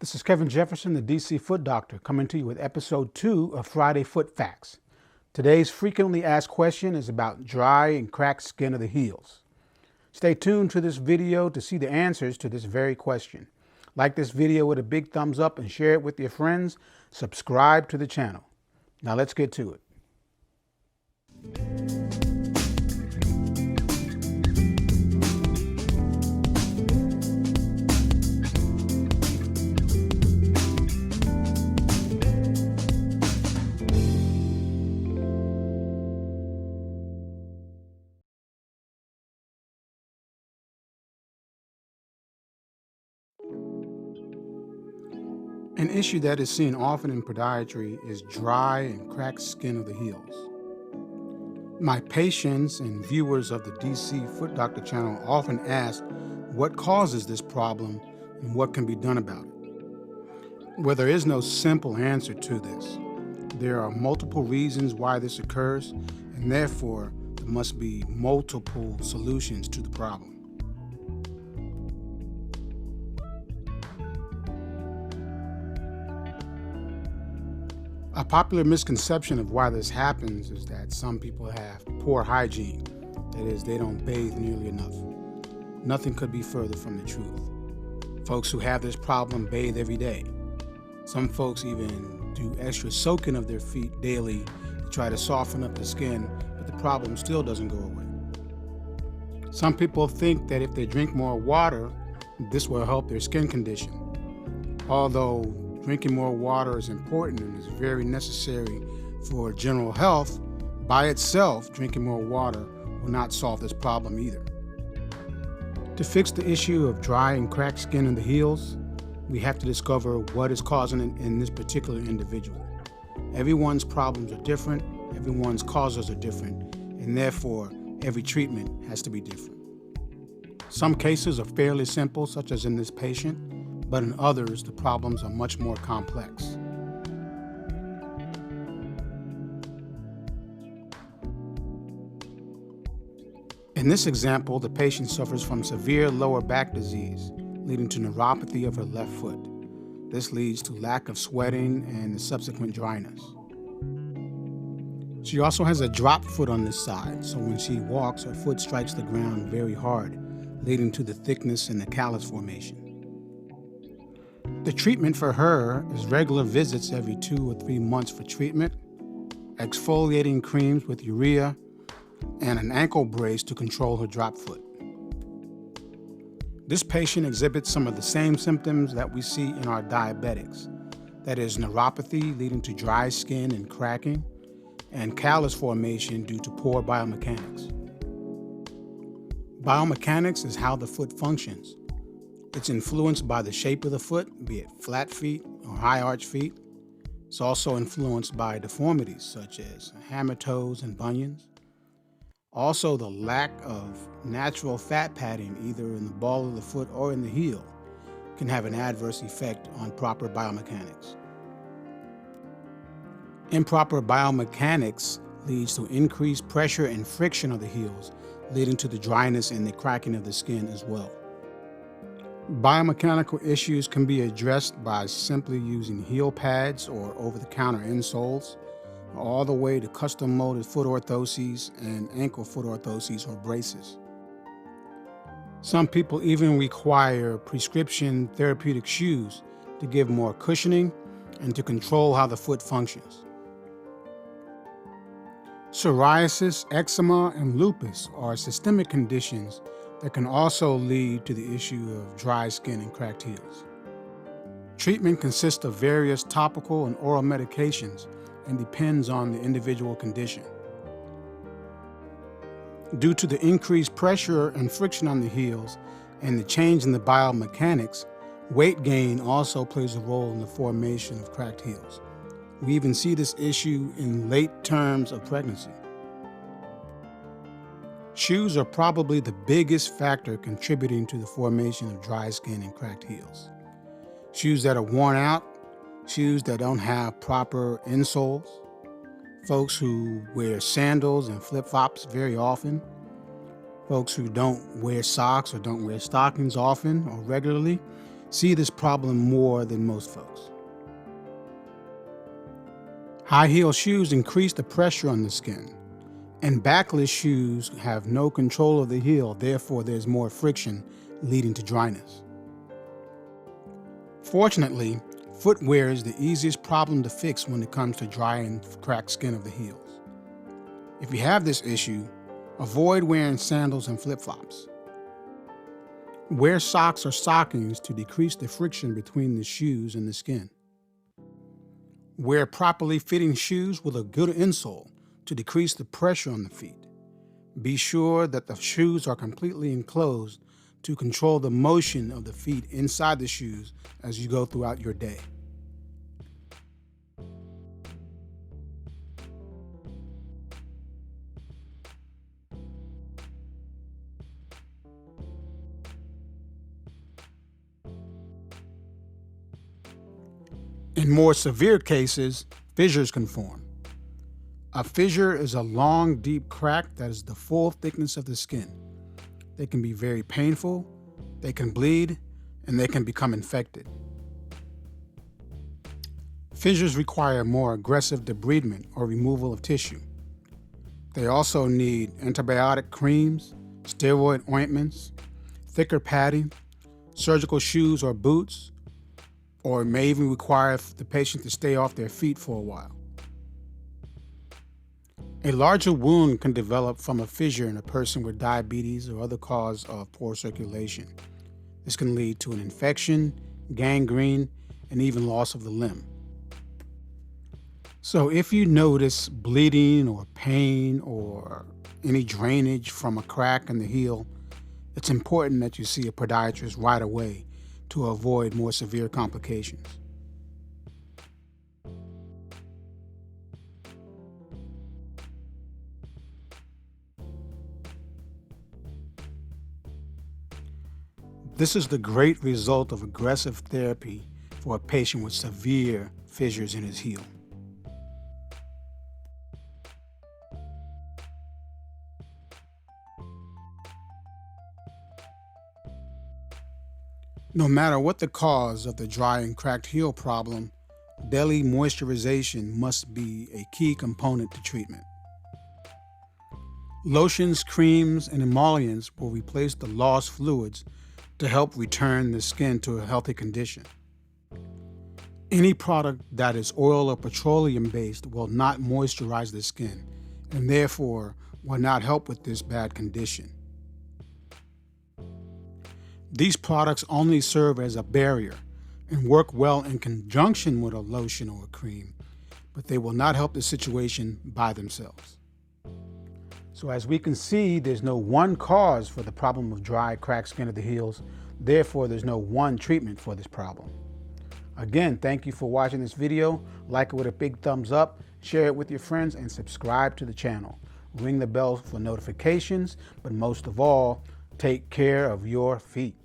This is Kevin Jefferson, the DC Foot Doctor, coming to you with episode 2 of Friday Foot Facts. Today's frequently asked question is about dry and cracked skin of the heels. Stay tuned to this video to see the answers to this very question. Like this video with a big thumbs up and share it with your friends. Subscribe to the channel. Now let's get to it. An issue that is seen often in podiatry is dry and cracked skin of the heels. My patients and viewers of the DC Foot Doctor channel often ask what causes this problem and what can be done about it. Well, there is no simple answer to this. There are multiple reasons why this occurs, and therefore there must be multiple solutions to the problem. A popular misconception of why this happens is that some people have poor hygiene. That is, they don't bathe nearly enough. Nothing could be further from the truth. Folks who have this problem bathe every day. Some folks even do extra soaking of their feet daily to try to soften up the skin, but the problem still doesn't go away. Some people think that if they drink more water, this will help their skin condition. Although drinking more water is important and is very necessary for general health, by itself, drinking more water will not solve this problem either. To fix the issue of dry and cracked skin in the heels, we have to discover what is causing it in this particular individual. Everyone's problems are different, everyone's causes are different, and therefore every treatment has to be different. Some cases are fairly simple, such as in this patient, but in others, the problems are much more complex. In this example, the patient suffers from severe lower back disease, leading to neuropathy of her left foot. This leads to lack of sweating and the subsequent dryness. She also has a drop foot on this side, so when she walks, her foot strikes the ground very hard, leading to the thickness and the callus formation. The treatment for her is regular visits every 2 or 3 months for treatment, exfoliating creams with urea, and an ankle brace to control her drop foot. This patient exhibits some of the same symptoms that we see in our diabetics. That is neuropathy leading to dry skin and cracking, and callus formation due to poor biomechanics. Biomechanics is how the foot functions. It's influenced by the shape of the foot, be it flat feet or high arch feet. It's also influenced by deformities such as hammer toes and bunions. Also, the lack of natural fat padding either in the ball of the foot or in the heel can have an adverse effect on proper biomechanics. Improper biomechanics leads to increased pressure and friction of the heels, leading to the dryness and the cracking of the skin as well. Biomechanical issues can be addressed by simply using heel pads or over-the-counter insoles, all the way to custom-molded foot orthoses and ankle foot orthoses or braces. Some people even require prescription therapeutic shoes to give more cushioning and to control how the foot functions. Psoriasis, eczema, and lupus are systemic conditions that can also lead to the issue of dry skin and cracked heels. Treatment consists of various topical and oral medications and depends on the individual condition. Due to the increased pressure and friction on the heels and the change in the biomechanics, weight gain also plays a role in the formation of cracked heels. We even see this issue in late terms of pregnancy. Shoes are probably the biggest factor contributing to the formation of dry skin and cracked heels. Shoes that are worn out, shoes that don't have proper insoles, folks who wear sandals and flip-flops very often, folks who don't wear socks or don't wear stockings often or regularly, see this problem more than most folks. High heel shoes increase the pressure on the skin, and backless shoes have no control of the heel, therefore there's more friction leading to dryness. Fortunately, footwear is the easiest problem to fix when it comes to dry and cracked skin of the heels. If you have this issue, avoid wearing sandals and flip-flops. Wear socks or stockings to decrease the friction between the shoes and the skin. Wear properly fitting shoes with a good insole to decrease the pressure on the feet. Be sure that the shoes are completely enclosed to control the motion of the feet inside the shoes as you go throughout your day. In more severe cases, fissures can form. A fissure is a long, deep crack that is the full thickness of the skin. They can be very painful, they can bleed, and they can become infected. Fissures require more aggressive debridement or removal of tissue. They also need antibiotic creams, steroid ointments, thicker padding, surgical shoes or boots, or it may even require the patient to stay off their feet for a while. A larger wound can develop from a fissure in a person with diabetes or other cause of poor circulation. This can lead to an infection, gangrene, and even loss of the limb. So if you notice bleeding or pain or any drainage from a crack in the heel, it's important that you see a podiatrist right away to avoid more severe complications. This is the great result of aggressive therapy for a patient with severe fissures in his heel. No matter what the cause of the dry and cracked heel problem, daily moisturization must be a key component to treatment. Lotions, creams, and emollients will replace the lost fluids to help return the skin to a healthy condition. Any product that is oil or petroleum based will not moisturize the skin and therefore will not help with this bad condition. These products only serve as a barrier and work well in conjunction with a lotion or a cream, but they will not help the situation by themselves. So as we can see, there's no one cause for the problem of dry, cracked skin of the heels. Therefore, there's no one treatment for this problem. Again, thank you for watching this video. Like it with a big thumbs up, share it with your friends, and subscribe to the channel. Ring the bell for notifications, but most of all, take care of your feet.